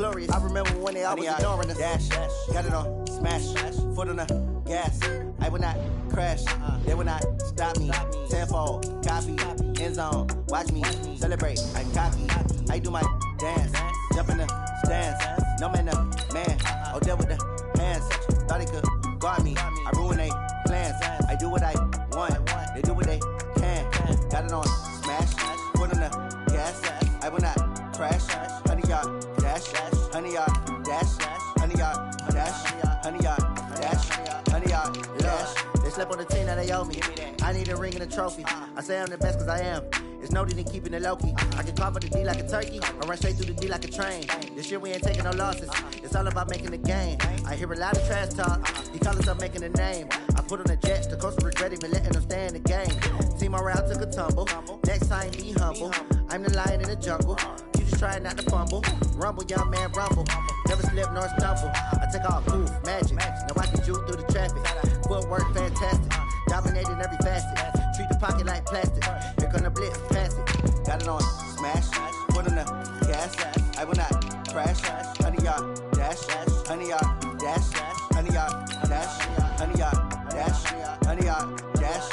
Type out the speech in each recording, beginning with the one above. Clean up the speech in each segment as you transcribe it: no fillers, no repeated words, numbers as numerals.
glorious. I remember when they always ignoring us. Dash, got it on, smash, foot on the gas. I will not crash, they will not stop me. Tenfold, copy, end zone, watch me celebrate. I cocky, I do my dance, jump in the stands. No man, no man, oh deal with the hands. Thought he could guard me, I ruin they plans. I do what I want, they do what they can. Got it on, smash, foot on the gas. I will not crash, 100 yard dash, 100 yard dash, 100 yard dash, 100 yard dash, 100 yard dash. They slept on the team that they owe me. I need a ring and a trophy. I say I'm the best cause I am. It's no need in keeping it low-key. I can carve up the D like a turkey, or run straight through the D like a train. This year we ain't taking no losses. It's all about making the game. I hear a lot of trash talk. He call himself making a name. I put on the jets, the coach regret even letting them stay in the game. Team morale took a tumble. Next time be humble. I'm the lion in the jungle. You just try not to fumble. Rumble, young man, rumble. Never slip nor stumble. I take all proof, magic. Now I can juke through the traffic. Footwork fantastic. Dominating every facet. Treat the pocket like plastic. Here come the blitz, pass it. Got it on, smash. Foot on the gas. I will not crash. 100 yard dash. 100 yard dash. 100 yard dash. 100 yard dash. 100 yard dash.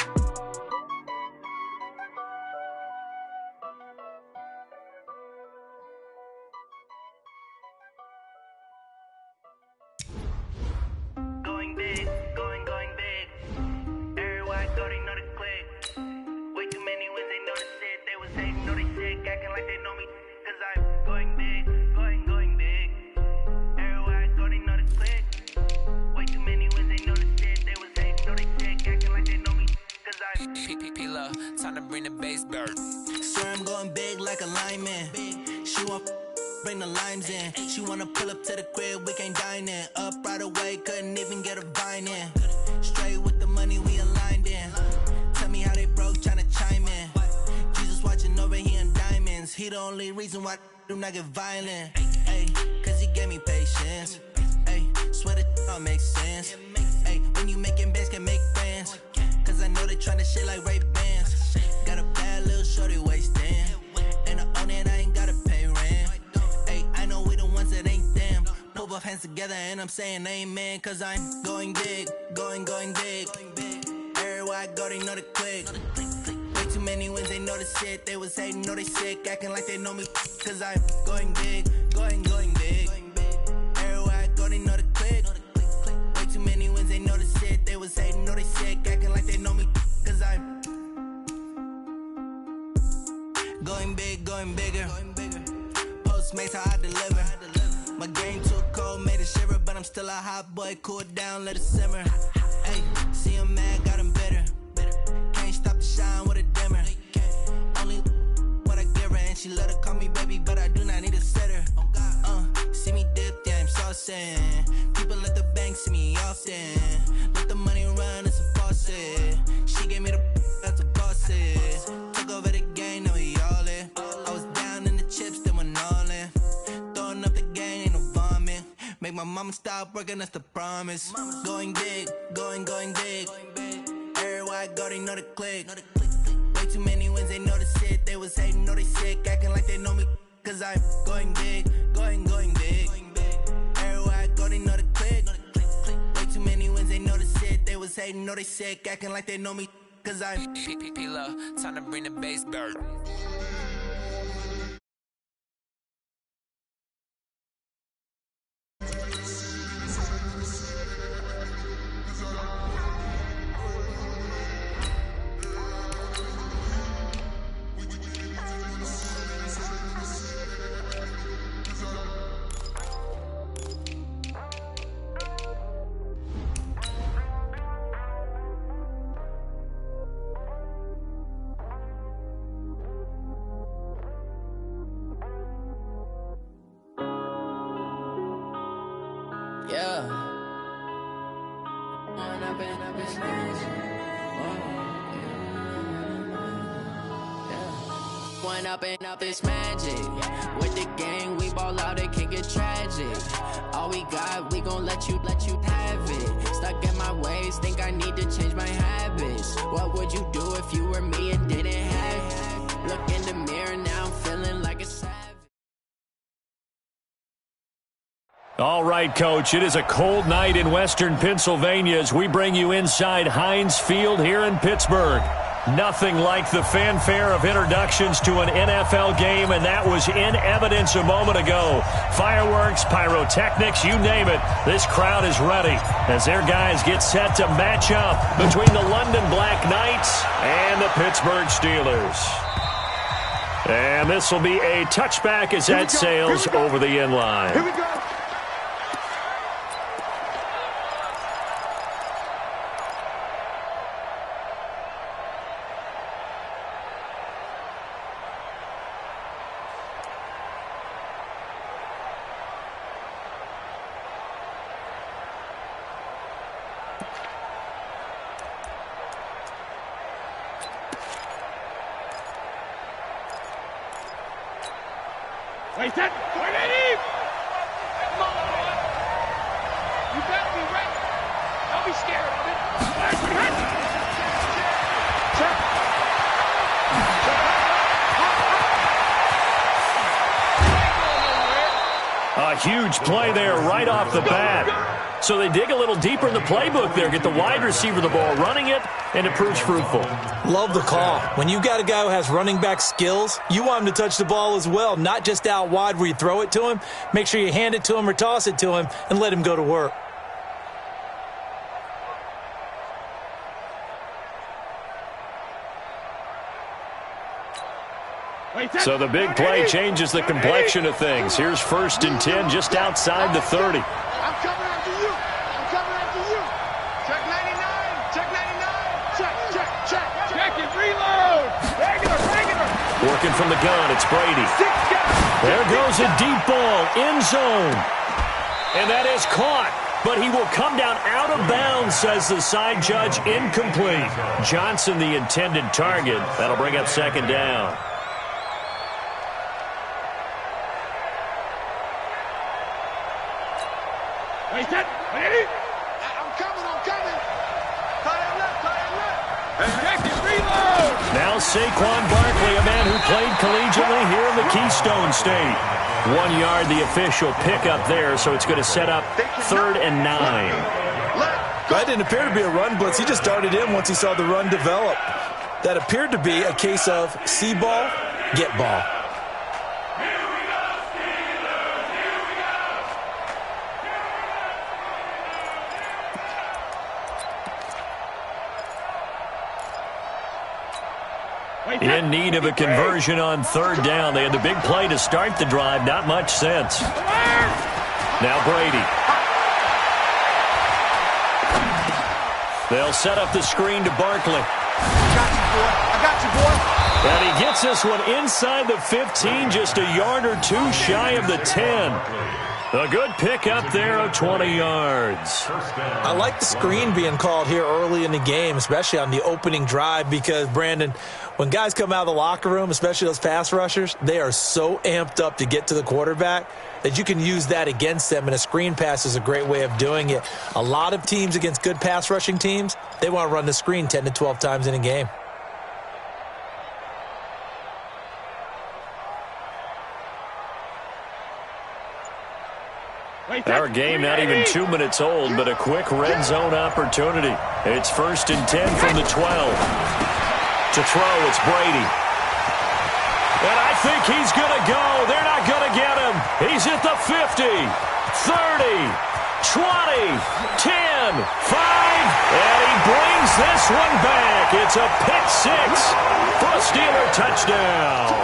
Going big, going big. Everywhere I go, they know the click. Way too many wins, they know the shit. They was hating, know they sick, acting like they know me. Cause I'm going big, going big. Everywhere I go, they know the click. Way too many wins, they know the shit. They was hating, know they sick, acting like they know me. Cause I'm P-P-P-Love, time to bring the bass bird. Swear I'm going big like a lineman. She want bring the limes in. She wanna pull up to the crib, we can't dine in. Up right away, couldn't even get a vine in. Straight with the money we aligned in. Tell me how they broke, tryna chime in. Jesus watching over here in diamonds. He the only reason why I do not get violent. Ay, cause he gave me patience. Ay, swear that all makes sense. Ay, when you making bands, can make friends. Cause I know they tryna shit like Ray-Bans. Got a bad little shorty wasting. And I own it, I ain't gotta pay rent. Ay, I know we the ones that ain't them. Put both hands together and I'm saying amen. Cause I'm going big, going big. Everywhere I go, they know the click. Way too many wins, they know the shit. They was hating, know they sick, acting like they know me. Cause I'm going big, going big. Everywhere I go, they know the click. Way too many wins, they know the shit. They was hating, know they sick, acting like they know me. Cause I'm going big, going bigger. Postmates how I deliver. My game too cold, made it shiver, but I'm still a hot boy. Cool it down, let it simmer. Hey, see him mad, got him bitter. Can't stop the shine with a dimmer. Only what I give her, and she love to call me baby, but I do not need a sitter. See me dip, yeah, I'm saucing. People at the bank see me often. Let the money run, it's a faucet. She gave me the that's a boss is. Took over the game, now we all in. I was down in the chips, then went all in. Throwing up the game, ain't no vomit. Make my mama stop working, that's the promise. Going big, going big. Everywhere I go, they know the click. Way too many wins, they know the shit. They was hating, know they sick, acting like they know me. Cause I'm going big, going big. Everywhere I go, they know the click. Way too many wins, they know the shit. They was hating, know they sick, acting like they know me. Cause I'm P-P-P-Love, time to bring the bass bird. Yeah. One up in a bitch One up and up is magic. With the gang, we ball out, it can get tragic. All we got, we gon' let you have it. Stuck in my ways, think I need to change my habits. What would you do if you were me and didn't have it? Look in the mirror, now I'm feeling like a savage. All right, Coach, it is a cold night in western Pennsylvania as we bring you inside Heinz Field here in Pittsburgh. Nothing like the fanfare of introductions to an NFL game, and that was in evidence a moment ago. Fireworks, pyrotechnics, you name it. This crowd is ready as their guys get set to match up between the London Black Knights and the Pittsburgh Steelers. And this will be a touchback as that sails over the end line. Here we go. Wait, that! Wait, Eddie! Come on! You better be ready. Don't be scared of it. A huge play there right off the bat. So they dig a little deeper in the playbook there, get the wide receiver the ball, running it, and it proves fruitful. Love the call. When you got a guy who has running back skills, you want him to touch the ball as well, not just out wide where you throw it to him. Make sure you hand it to him or toss it to him and let him go to work. So the big play changes the complexion of things. Here's 1st and 10 just outside the 30. I'm coming after you. I'm coming after you. Check 99. Check 99. Check, check, check. Check it. Reload. Regular. Working from the gun, it's Brady. There goes a deep ball, end zone. And that is caught. But he will come down out of bounds, says the side judge, incomplete. Johnson, the intended target. That'll bring up 2nd down. I'm coming. Check it. Reload. Now Saquon Barkley, a man who played collegiately here in the Keystone State. 1 yard, the official pickup there, so it's going to set up 3rd and 9. That didn't appear to be a run blitz. He just darted in once he saw the run develop. That appeared to be a case of see ball, get ball. In need of a conversion on 3rd down. They had the big play to start the drive. Not much sense. Now Brady. They'll set up the screen to Barkley. I got you, boy. And he gets this one inside the 15, just a yard or two shy of the 10. A good pick up there of 20 yards. I like the screen being called here early in the game, especially on the opening drive, because, Brandon, when guys come out of the locker room, especially those pass rushers, they are so amped up to get to the quarterback that you can use that against them, and a screen pass is a great way of doing it. A lot of teams against good pass rushing teams, they want to run the screen 10 to 12 times in a game. Our game not even 2 minutes old, but a quick red zone opportunity. It's 1st and 10 from the 12. To throw, it's Brady. And I think he's going to go. They're not going to get him. He's at the 50, 30, 20, 10, 5, and he brings this one back. It's a pick 6 for a Steeler touchdown.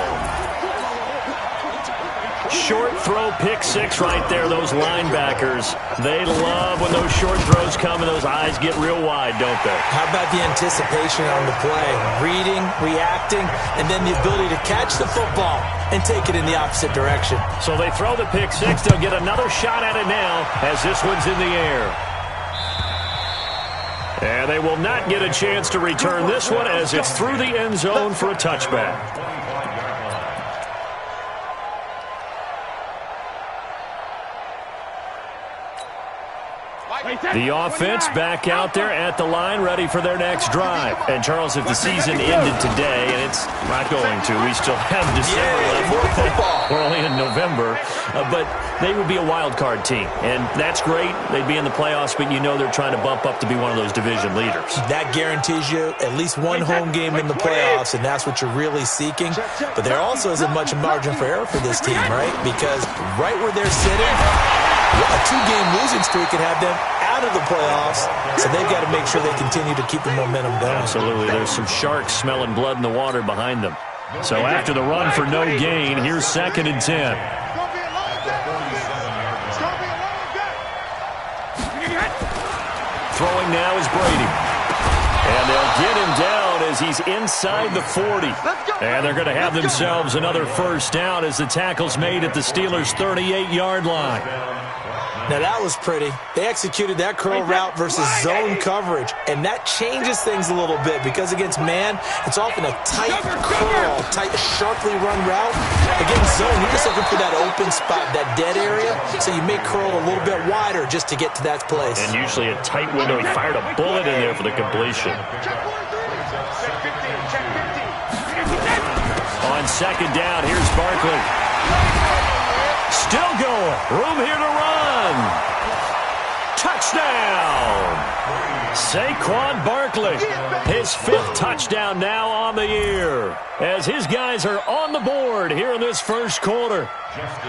Short throw, pick 6 right there. Those linebackers, they love when those short throws come and those eyes get real wide, don't they? How about the anticipation on the play? Reading, reacting, and then the ability to catch the football and take it in the opposite direction. So they throw the pick 6. They'll get another shot at it now as this one's in the air. And they will not get a chance to return this one as it's through the end zone for a touchback. The offense back out there at the line, ready for their next drive. And, Charles, if the season ended today, and it's not going to, we still have December left. We're only in November. But they would be a wild card team. And that's great. They'd be in the playoffs, but you know they're trying to bump up to be one of those division leaders. That guarantees you at least one home game in the playoffs, and that's what you're really seeking. But there also isn't much margin for error for this team, right? Because right where they're sitting, a 2-game losing streak could have them out of the playoffs, so they've got to make sure they continue to keep the momentum going. Absolutely. There's some sharks smelling blood in the water behind them. So after the run for no gain, here's 2nd and 10. Throwing now is Brady. And they'll get him down as he's inside the 40. And they're going to have themselves another first down as the tackle's made at the Steelers' 38-yard line. Now, that was pretty. They executed that curl route versus zone coverage, and that changes things a little bit because against man, it's often a tight curl, tight, sharply run route. Against zone, you're just looking for that open spot, that dead area, so you may curl a little bit wider just to get to that place. And usually a tight window. He fired a bullet in there for the completion. On 2nd down, here's Barkley. Still going. Room here to run. Touchdown. Saquon Barkley. His 5th touchdown now on the year. As his guys are on the board here in this first quarter.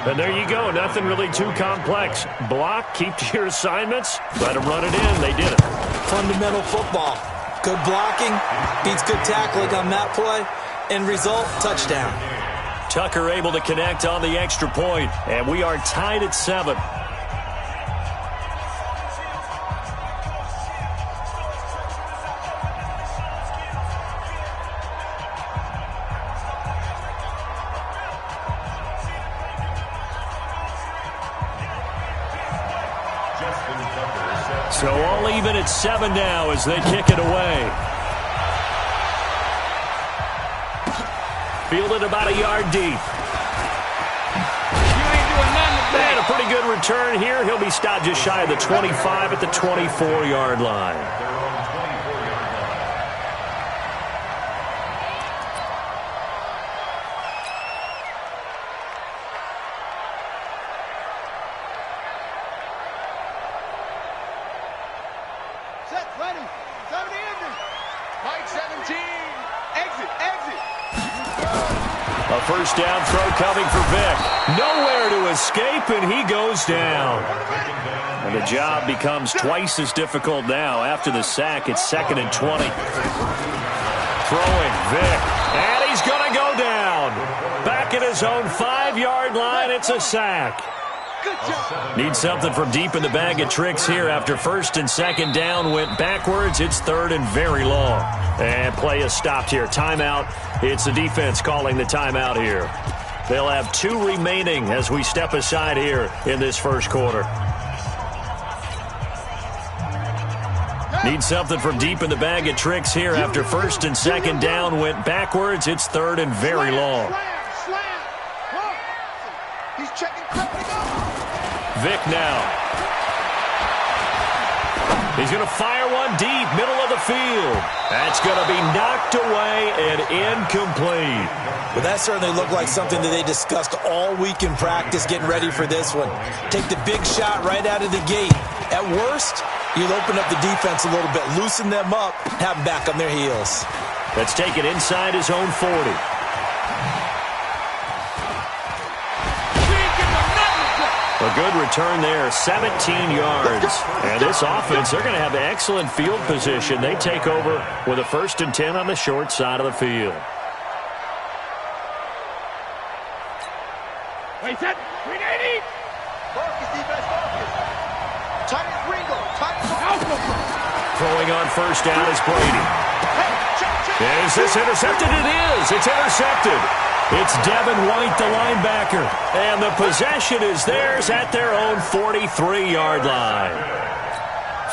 And there you go. Nothing really too complex. Block, keep to your assignments. Let them run it in. They did it. Fundamental football. Good blocking. Beats good tackling on that play. End result, touchdown. Tucker able to connect on the extra point, and we are tied at 7. So all even at 7 now as they kick it away. Fielded about a yard deep. And a pretty good return here. He'll be stopped just shy of the 25 at the 24-yard line. First down throw coming for Vic. Nowhere to escape, and he goes down. And the job becomes twice as difficult now. After the sack, it's 2nd and 20. Throwing Vic. And he's going to go down. Back at his own 5-yard line, it's a sack. Need something from deep in the bag of tricks here. After 1st and 2nd down went backwards, it's 3rd and very long. And play is stopped here. Timeout. It's the defense calling the timeout here. They'll have 2 remaining as we step aside here in this first quarter. Need something from deep in the bag of tricks here. After 1st and 2nd down went backwards, it's 3rd and very long. Vic now. He's going to fire one deep, middle of the field. That's going to be knocked away and incomplete. Well, that certainly looked like something that they discussed all week in practice, getting ready for this one. Take the big shot right out of the gate. At worst, you'll open up the defense a little bit, loosen them up, have them back on their heels. Let's take it inside his own 40. A good return there, 17 yards. And this offense, they're going to have excellent field position. They take over with a 1st and 10 on the short side of the field. Wait, set. 380. Focus, defense, focus. Tight as Ringo. Tight as Throwing on 1st down is Brady. Is this intercepted? It is. It's intercepted. It's Devin White, the linebacker. And the possession is theirs at their own 43-yard line.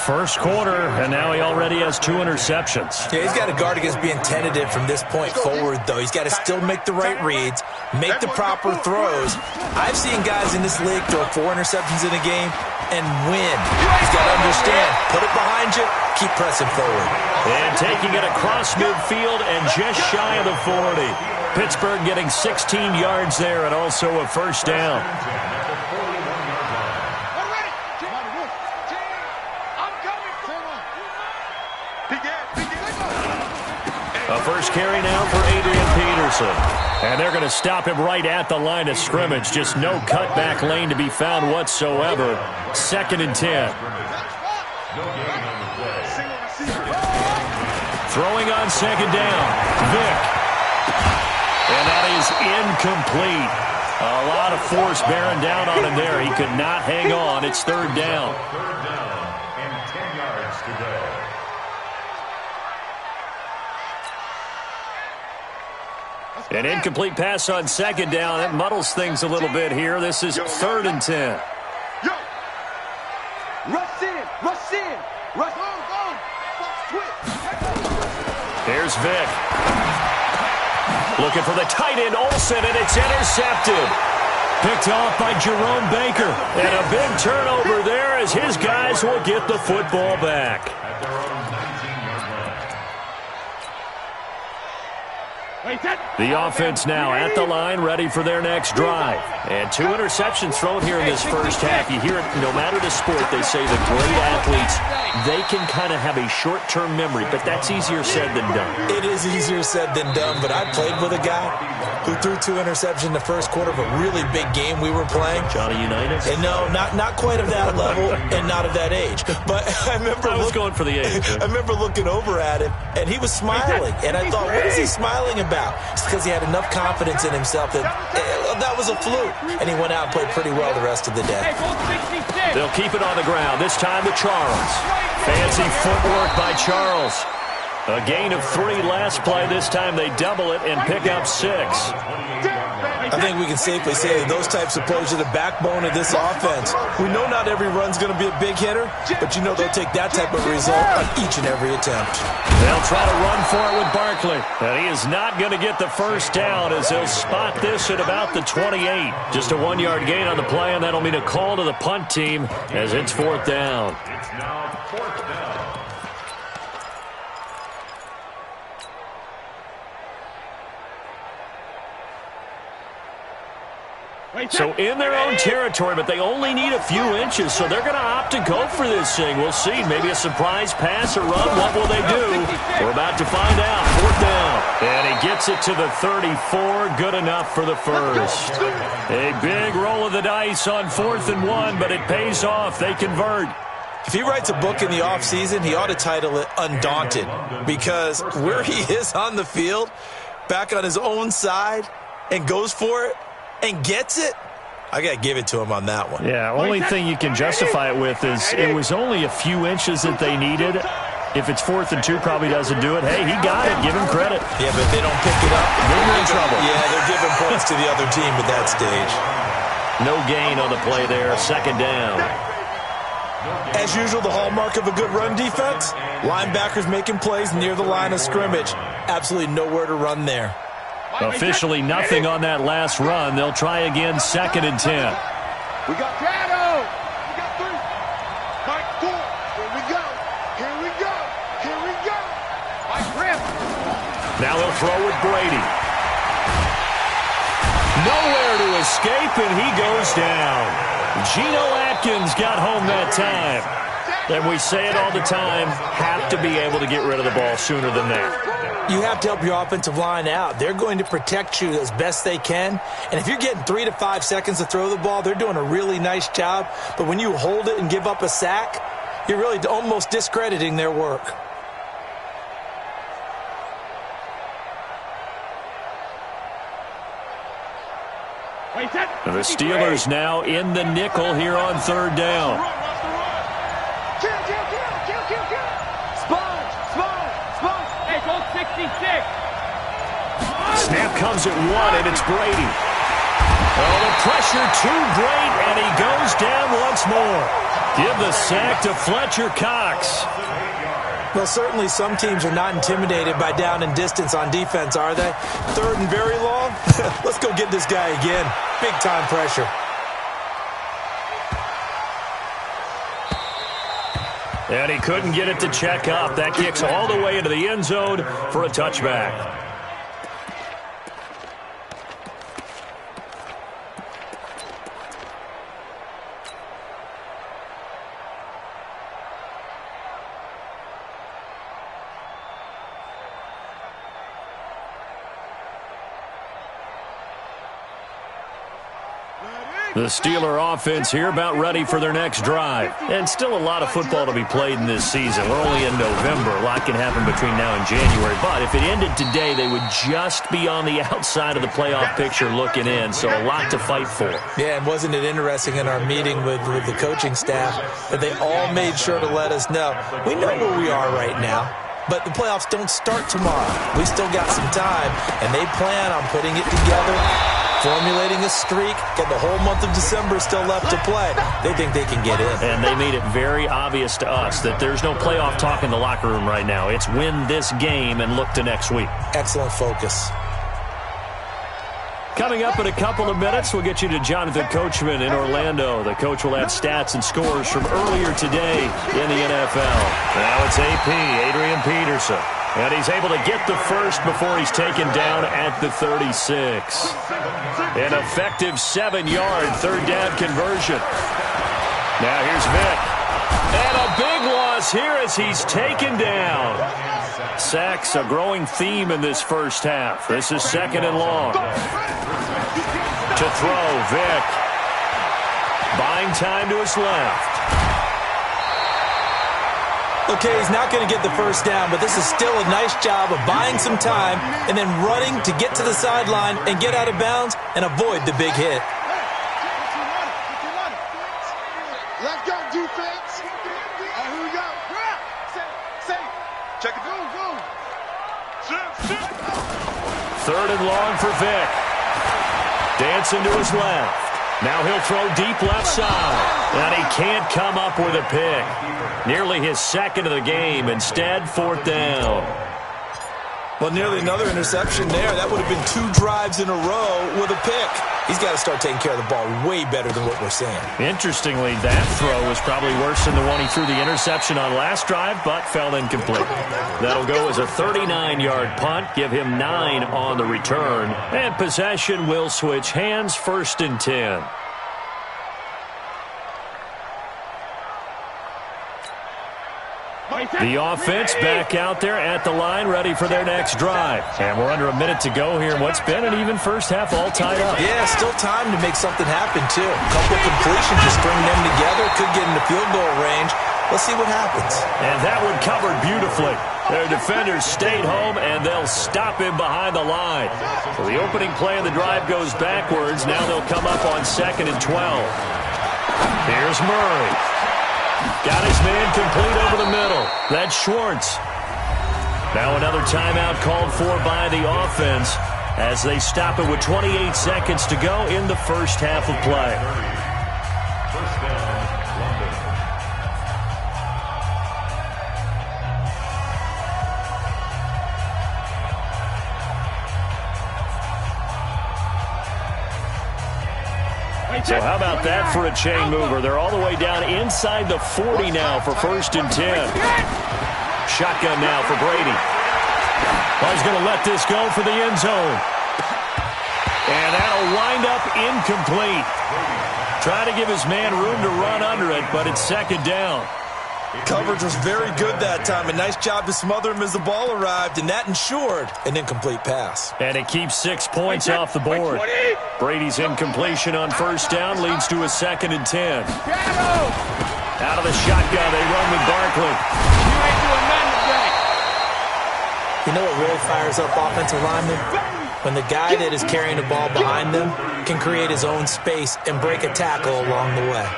First quarter, and now he already has 2 interceptions. Yeah, he's got to guard against being tentative from this point forward, though. He's got to still make the right reads, make the proper throws. I've seen guys in this league throw 4 interceptions in a game and win. He's got to understand, put it behind you, keep pressing forward. And taking it across midfield and just shy of the 40. Pittsburgh getting 16 yards there and also a first down. A first carry now for Adrian Peterson. And they're going to stop him right at the line of scrimmage. Just no cutback lane to be found whatsoever. 2nd and 10. Throwing on 2nd down. Vick. And that is incomplete. A lot of force bearing down on him there. He could not hang on. It's 3rd down. And 10 yards to go. An incomplete pass on 2nd down. That muddles things a little bit here. This is 3rd and 10. Yo. Rush in. Rush in. Rush on. Here's Vick. Looking for the tight end, Olsen, and it's intercepted. Picked off by Jerome Baker. And a big turnover there as his guys will get the football back. The offense now at the line, ready for their next drive. And 2 interceptions thrown here in this first half. You hear it, no matter the sport, they say the great athletes, they can kind of have a short-term memory, but that's easier said than done. It is easier said than done, but I played with a guy who threw 2 interceptions in the first quarter of a really big game we were playing. Johnny Unitas? And no, not quite of that level and not of that age. But I was going for the age. I remember looking over at him, and he was smiling. And I thought, what is he smiling about? It's because he had enough confidence in himself that that was a fluke. And he went out and played pretty well the rest of the day. They'll keep it on the ground, this time with Charles. Fancy footwork by Charles. A gain of 3 last play. This time they double it and pick up 6. I think we can safely say that those types of plays are the backbone of this offense. We know not every run's going to be a big hitter, but you know they'll take that type of result on each and every attempt. They'll try to run for it with Barkley. And he is not going to get the first down as they'll spot this at about the 28. Just a 1-yard gain on the play, and that'll mean a call to the punt team as it's 4th down. It's now 4th down. So in their own territory, but they only need a few inches, so they're going to opt to go for this thing. We'll see. Maybe a surprise pass or run. What will they do? We're about to find out. 4th down. And he gets it to the 34. Good enough for the first. A big roll of the dice on 4th and 1, but it pays off. They convert. If he writes a book in the offseason, he ought to title it Undaunted, because where he is on the field, back on his own side, and goes for it, and gets it, I got to give it to him on that one. Yeah, only thing you can justify it with is it was only a few inches that they needed. If it's 4th and 2, probably doesn't do it. Hey, he got it. Give him credit. Yeah, but if they don't pick it up, then you're in trouble. Yeah, they're giving points to the other team at that stage. No gain on the play there. 2nd down. As usual, the hallmark of a good run defense, linebackers making plays near the line of scrimmage. Absolutely nowhere to run there. Officially nothing on that last run. They'll try again, 2nd and 10. We got Shadow. We got 3. Mike 4. Here we go. Here we go. Here we go. Mike Griff. Now he'll throw with Brady. Nowhere to escape, and he goes down. Geno Atkins got home that time. And we say it all the time, have to be able to get rid of the ball sooner than that. You have to help your offensive line out. They're going to protect you as best they can. And if you're getting 3 to 5 seconds to throw the ball, they're doing a really nice job. But when you hold it and give up a sack, you're really almost discrediting their work. The Steelers now in the nickel here on 3rd down. Snap comes at 1, and it's Brady. Oh, the pressure too great, and he goes down once more. Give the sack to Fletcher Cox. Well, certainly some teams are not intimidated by down and distance on defense, are they? Third and very long? Let's go get this guy again. Big-time pressure. And he couldn't get it to check up. That kicks all the way into the end zone for a touchback. The Steeler offense here about ready for their next drive. And still a lot of football to be played in this season. We're only in November. A lot can happen between now and January. But if it ended today, they would just be on the outside of the playoff picture looking in. So a lot to fight for. Yeah, and wasn't it interesting in our meeting with the coaching staff that they all made sure to let us know, we know where we are right now, but the playoffs don't start tomorrow. We still got some time, and they plan on putting it together, formulating a streak, got the whole month of December still left to play. They think they can get in. And they made it very obvious to us that there's no playoff talk in the locker room right now. It's win this game and look to next week. Excellent focus. Coming up in a couple of minutes, we'll get you to Jonathan Coachman in Orlando. The coach will have stats and scores from earlier today in the NFL. Now it's AP, Adrian Peterson. And he's able to get the first before he's taken down at the 36. An effective 7-yard third down conversion. Now here's Vick. And a big loss here as he's taken down. Sacks, a growing theme in this first half. This is second and long. To throw, Vick. Buying time to his left. Okay, he's not going to get the first down, but this is still a nice job of buying some time and then running to get to the sideline and get out of bounds and avoid the big hit. Let's go, defense. Here we go. Check it. Go. Third and long for Vick. Dancing to his left. Now he'll throw deep left side. And he can't come up with a pick. Nearly his second of the game. Instead, fourth down. Well, nearly another interception there. That would have been 2 drives in a row with a pick. He's got to start taking care of the ball way better than what we're seeing. Interestingly, that throw was probably worse than the one he threw the interception on last drive, but fell incomplete. That'll go as a 39-yard punt, give him 9 on the return. And possession will switch hands, 1st and 10. The offense back out there at the line, ready for their next drive. And we're under a minute to go here in what's been an even first half, all tied up. Yeah, still time to make something happen, too. A couple of completions, just bring them together. Could get into field goal range. Let's see what happens. And that one covered beautifully. Their defenders stayed home, and they'll stop him behind the line. So the opening play of the drive goes backwards. Now they'll come up on 2nd and 12. Here's Murray. Got his man complete over the middle. That's Schwartz. Now another timeout called for by the offense as they stop it with 28 seconds to go in the first half of play. First down, London. So how about that for a chain mover? They're all the way down inside the 40 now for 1st and 10. Shotgun now for Brady. Well, he's going to let this go for the end zone. And that'll wind up incomplete. Try to give his man room to run under it, but it's 2nd down. Coverage was very good that time. A nice job to smother him as the ball arrived, and that ensured an incomplete pass. And it keeps 6 points off the board. Brady's incompletion on 1st down leads to a 2nd and 10. Out of the shotgun, they run with Barkley. You know what really fires up offensive linemen? When the guy that is carrying the ball behind them can create his own space and break a tackle along the way.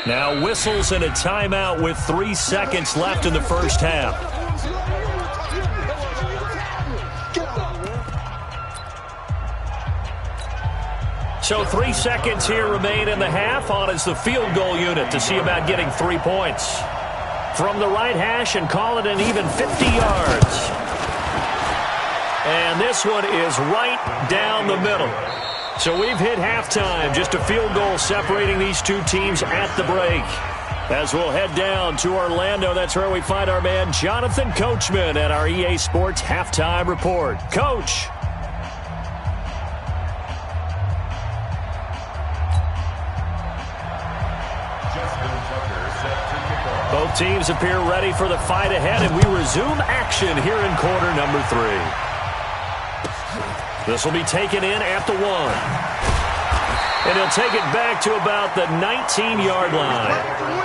Now whistles and a timeout with 3 seconds left in the first half. So 3 seconds here remain in the half. On is the field goal unit to see about getting 3 points. From the right hash and call it an even 50 yards. And this one is right down the middle. So we've hit halftime. Just a field goal separating these two teams at the break. As we'll head down to Orlando, that's where we find our man Jonathan Coachman at our EA Sports Halftime Report. Coach. Both teams appear ready for the fight ahead, and we resume action here in quarter number 3. This will be taken in at the 1. And he'll take it back to about the 19-yard line.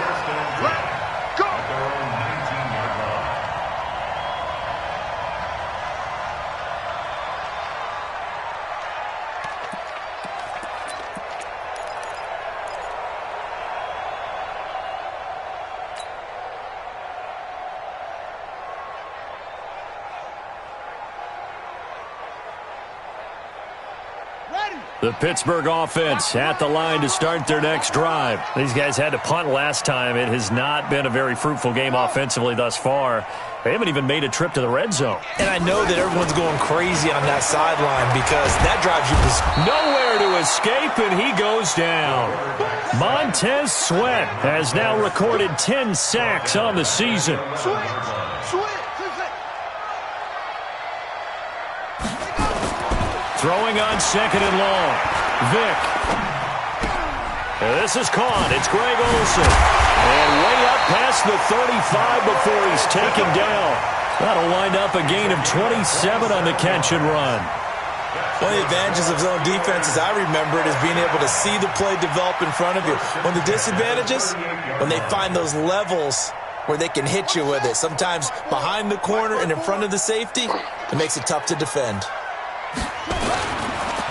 The Pittsburgh offense at the line to start their next drive. These guys had to punt last time. It has not been a very fruitful game offensively thus far. They haven't even made a trip to the red zone. And I know that everyone's going crazy on that sideline because that drives you nowhere to escape, and he goes down. Montez Sweat has now recorded 10 sacks on the season. Throwing on 2nd and long. Vick. This is caught. It's Greg Olsen. And way up past the 35 before he's taken down. That'll wind up a gain of 27 on the catch and run. One of the advantages of zone defense, as I remember it, is being able to see the play develop in front of you. One of the disadvantages, when they find those levels where they can hit you with it, sometimes behind the corner and in front of the safety, it makes it tough to defend.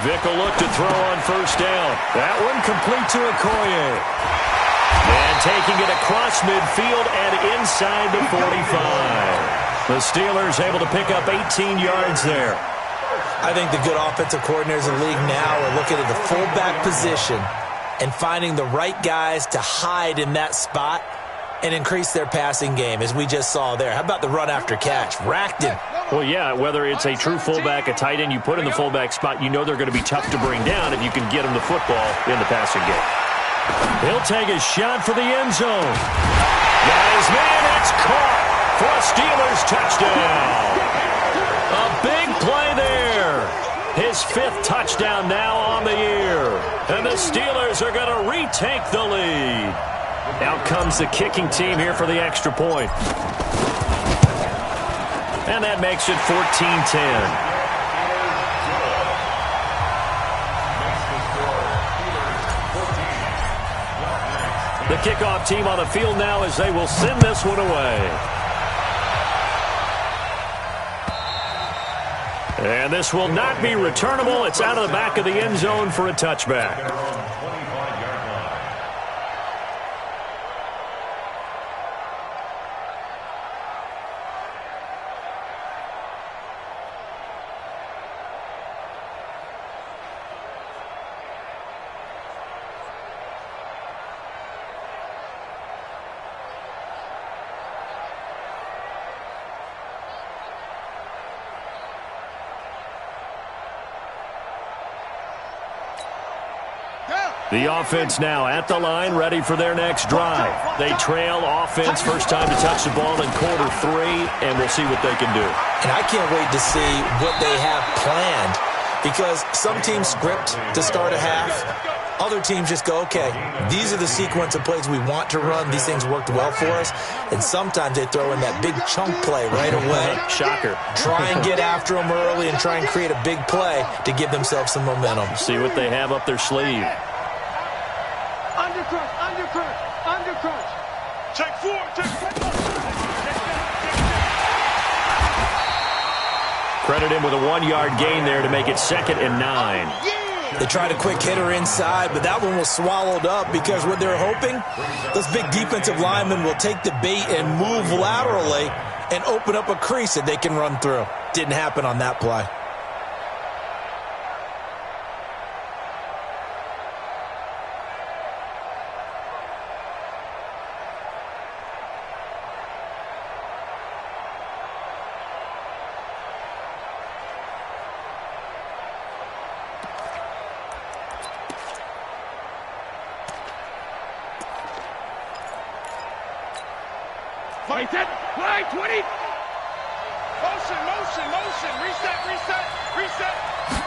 Vick will look to throw on 1st down. That one complete to Okoye. And taking it across midfield and inside the 45. The Steelers able to pick up 18 yards there. I think the good offensive coordinators in the league now are looking at the fullback position and finding the right guys to hide in that spot and increase their passing game, as we just saw there. How about the run after catch? Racked him. Well, yeah, whether it's a true fullback, a tight end you put in the fullback spot, you know they're going to be tough to bring down if you can get them the football in the passing game. He'll take a shot for the end zone. Got his man, it's caught for a Steelers touchdown. A big play there. His 5th touchdown now on the year. And the Steelers are going to retake the lead. Out comes the kicking team here for the extra point. And that makes it 14-10. The kickoff team on the field now as they will send this one away. And this will not be returnable. It's out of the back of the end zone for a touchback. The offense now at the line, ready for their next drive. They trail offense, first time to touch the ball in quarter 3, and we'll see what they can do. And I can't wait to see what they have planned, because some teams script to start a half. Other teams just go, okay, these are the sequence of plays we want to run. These things worked well for us. And sometimes they throw in that big chunk play right away. Shocker. Try and get after them early and try and create a big play to give themselves some momentum. See what they have up their sleeve. Undercrunch. Check 4, Credit him with a 1-yard gain there to make it 2nd and 9. They tried a quick hitter inside, but that one was swallowed up because what they're hoping, those big defensive linemen will take the bait and move laterally and open up a crease that they can run through. Didn't happen on that play. Play 10. Play 20. Motion. Reset.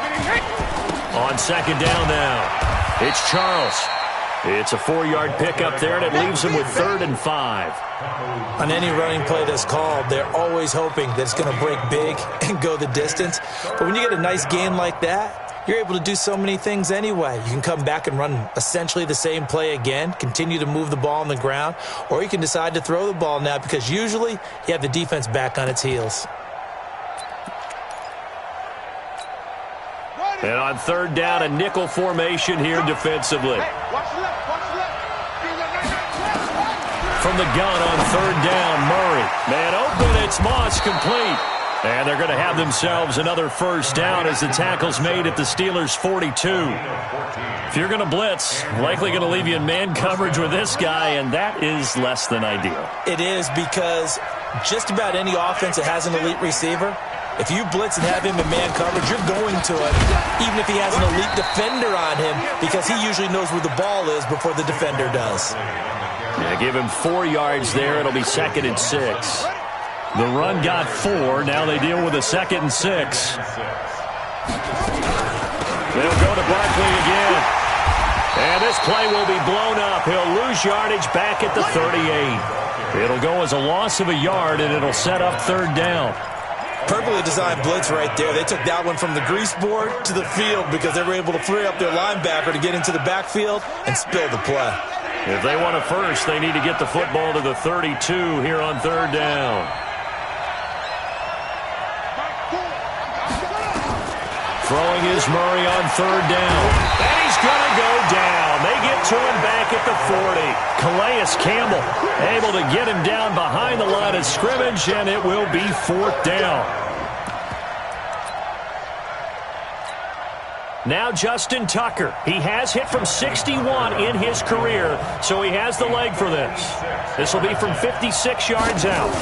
Winning hit. On second down now, it's Charles. It's a 4-yard pickup there, and it leaves him with 3rd and 5. On any running play that's called, they're always hoping that it's going to break big and go the distance. But when you get a nice gain like that, you're able to do so many things anyway. You can come back and run essentially the same play again, continue to move the ball on the ground, or you can decide to throw the ball now because usually you have the defense back on its heels. And on 3rd down, a nickel formation here defensively. From the gun on 3rd down, Murray. Man open, it's Moss, complete. And they're going to have themselves another 1st down as the tackle's made at the Steelers' 42. If you're going to blitz, likely going to leave you in man coverage with this guy, and that is less than ideal. It is because just about any offense that has an elite receiver, if you blitz and have him in man coverage, you're going to him, even if he has an elite defender on him, because he usually knows where the ball is before the defender does. Yeah, give him 4 yards there. It'll be 2nd and 6. The run got 4. Now they deal with a 2nd and 6. They'll go to Barkley again. And this play will be blown up. He'll lose yardage back at the 38. It'll go as a loss of a yard, and it'll set up 3rd down. Perfectly designed blitz right there. They took that one from the grease board to the field because they were able to free up their linebacker to get into the backfield and spill the play. If they want a first, they need to get the football to the 32 here on 3rd down. Throwing is Murray on 3rd down. And he's going to go down. They get to him back at the 40. Calais Campbell able to get him down behind the line of scrimmage, and it will be 4th down. Now Justin Tucker. He has hit from 61 in his career, so he has the leg for this. This will be from 56 yards out.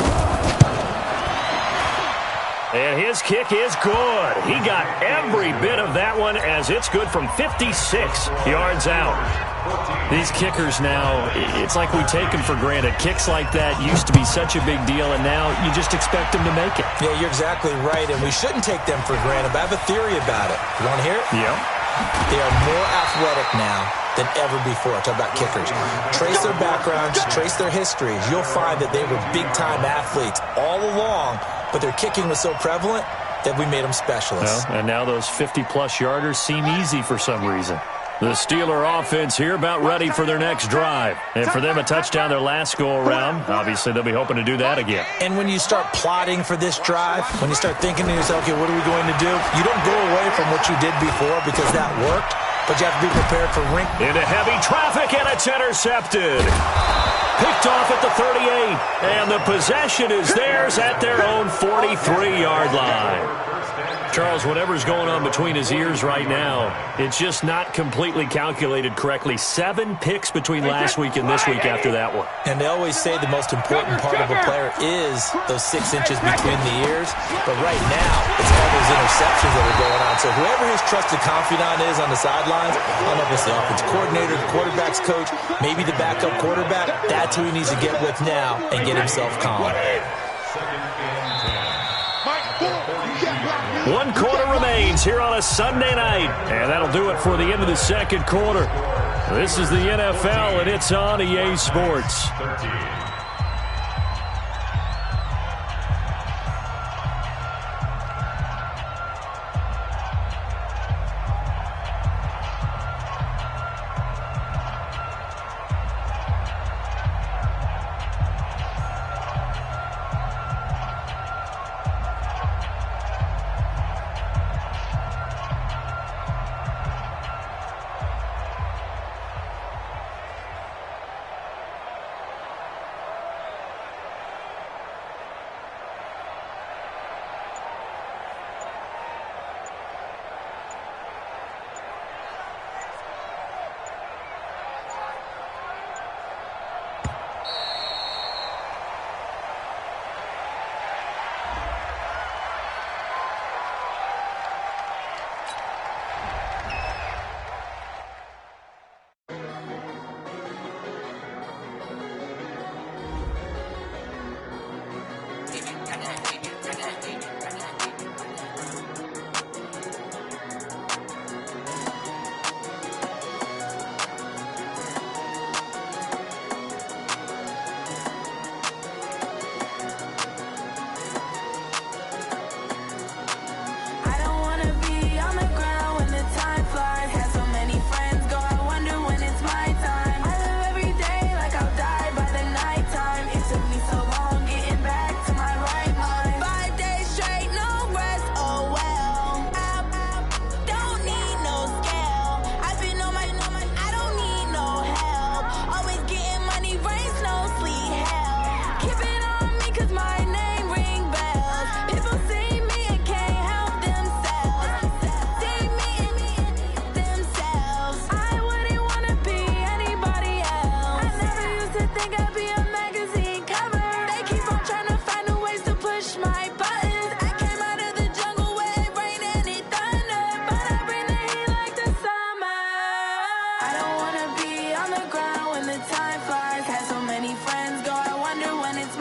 And his kick is good. He got every bit of that one as it's good from 56 yards out. These kickers now, it's like we take them for granted. Kicks like that used to be such a big deal, and now you just expect them to make it. Yeah, you're exactly right, and we shouldn't take them for granted, but I have a theory about it. You want to hear it? Yeah. They are more athletic now than ever before. Talk about kickers. Trace their backgrounds, trace their histories. You'll find that they were big-time athletes all along, but their kicking was so prevalent that we made them specialists. Well, and now those 50-plus yarders seem easy for some reason. The Steeler offense here about ready for their next drive. And for them, a touchdown their last go-around. Obviously, they'll be hoping to do that again. And when you start plotting for this drive, when you start thinking to yourself, okay, what are we going to do? You don't go away from what you did before because that worked, but you have to be prepared for Into heavy traffic, and it's intercepted. Picked off at the 38, and the possession is theirs at their own 43-yard line. Charles, whatever's going on between his ears right now, it's just not completely calculated correctly. 7 picks between last week and this week after that one. And they always say the most important part of a player is those 6 inches between the ears. But right now, it's all those interceptions that are going on. So whoever his trusted confidant is on the sidelines, I don't know if it's the offense coordinator, the quarterback's coach, maybe the backup quarterback, that's who he needs to get with now and get himself calm. 1 quarter remains here on a Sunday night. And that'll do it for the end of the 2nd quarter. This is the NFL, and it's on EA Sports.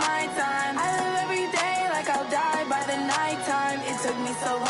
my time. I live every day like I'll die by the nighttime. It took me so